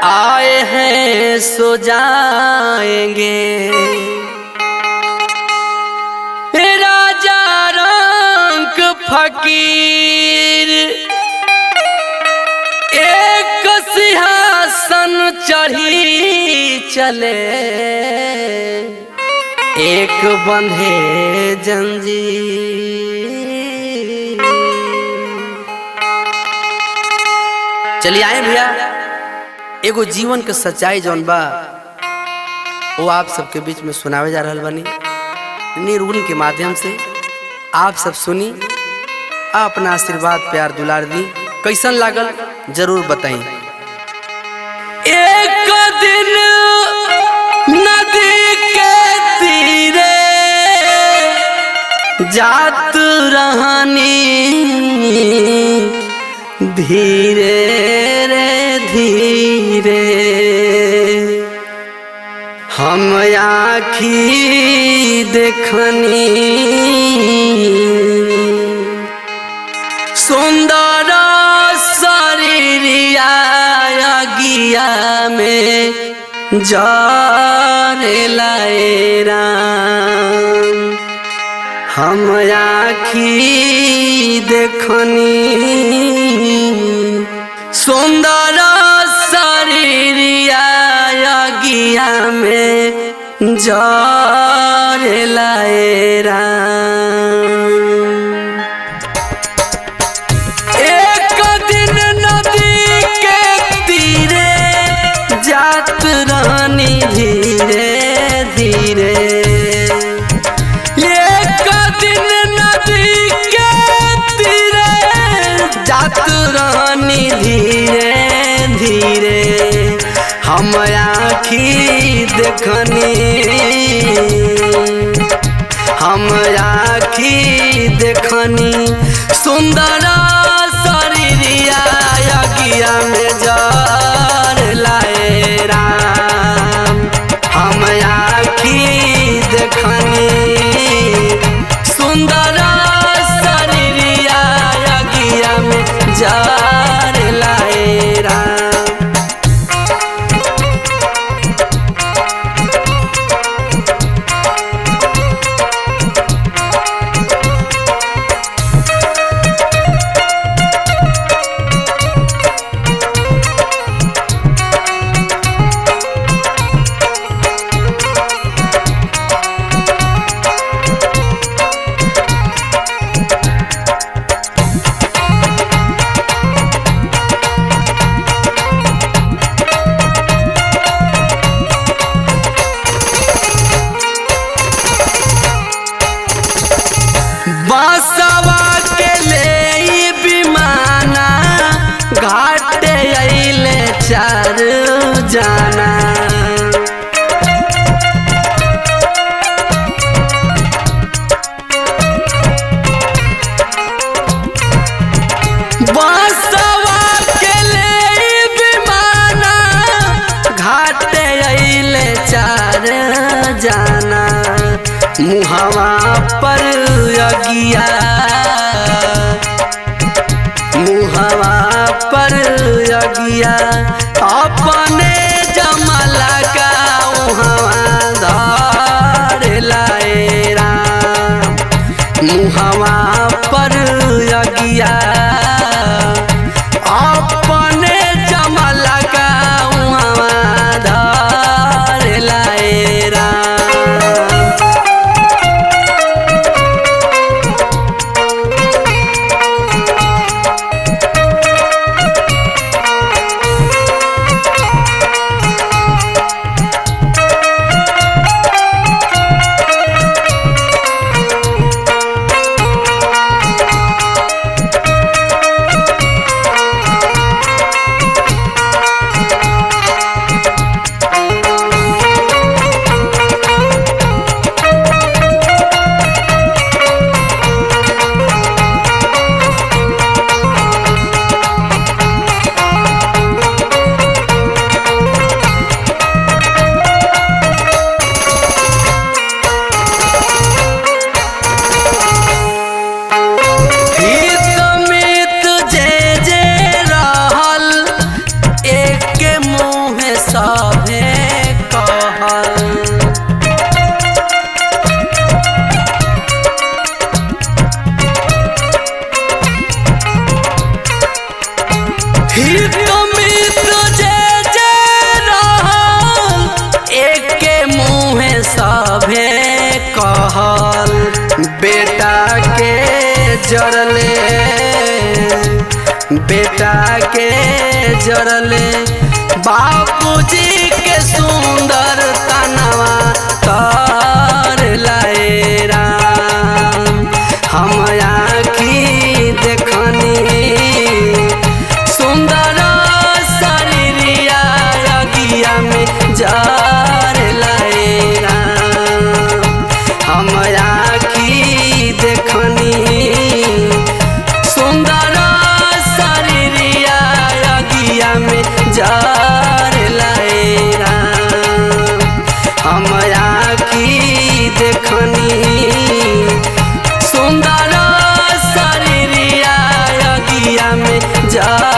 आए हैं सो जाएंगे राजा रंग फकीर, एक सिंहासन चढ़ी चले एक बंधे जंजीर। चलिए आए भैया, एगो जीवन के सच्चाई जौन बा वो आप सबके बीच में सुनावे जा रहल बानी निर्गुण के माध्यम से। आप सब सुनी, अपना आशीर्वाद प्यार दुलार दी। कैसन लागल जरूर बताई। एक दिन नदी के तीरे जात रहनी, धीरे रे धीरे हम आँखी देखनी, सुंदर शरीरिया गिया में जाने लाए राम। हम आँखी देखनी, सुंदर शरीरिया गिया में जाने लाए राम। एक दिन नदी के तीरे जात रहनी धीरे धीरे, एक दिन नदी के तीरे जात रहनी धीरे धीरे हम आँखी देखनी, हम आँखी देखनी, सुंदर शरीरिया गिया में जार लाए राम। हम आँखी देखनी, सुंदर शरीरिया गिया में जार लाए राम। बांसवा के ले विमाना घाटे अइले चार जाना, बांसवा के ले विमाना घाटे अइले चार जाना। मुहावा पर अगिया, मुहावा पर अगिया अपने जमला का उहावा धार लाए राम। मुहावा पर अगिया अपने जमला का उहावा धार लाए राम। हित मित्र जे रहल एके मुँहे सभे कहल बेटा के जरले बापूजी के सुंदर तनवा तर लाए राम। हम आँखी देखनी सुंदर शरीरिया अगिया में जार लाए राम। हम आँखी देखनी सुंदर शरीरिया अगिया में जार लाए राम। हम आँखी देखनी सुंदर शरीरिया अगिया में जार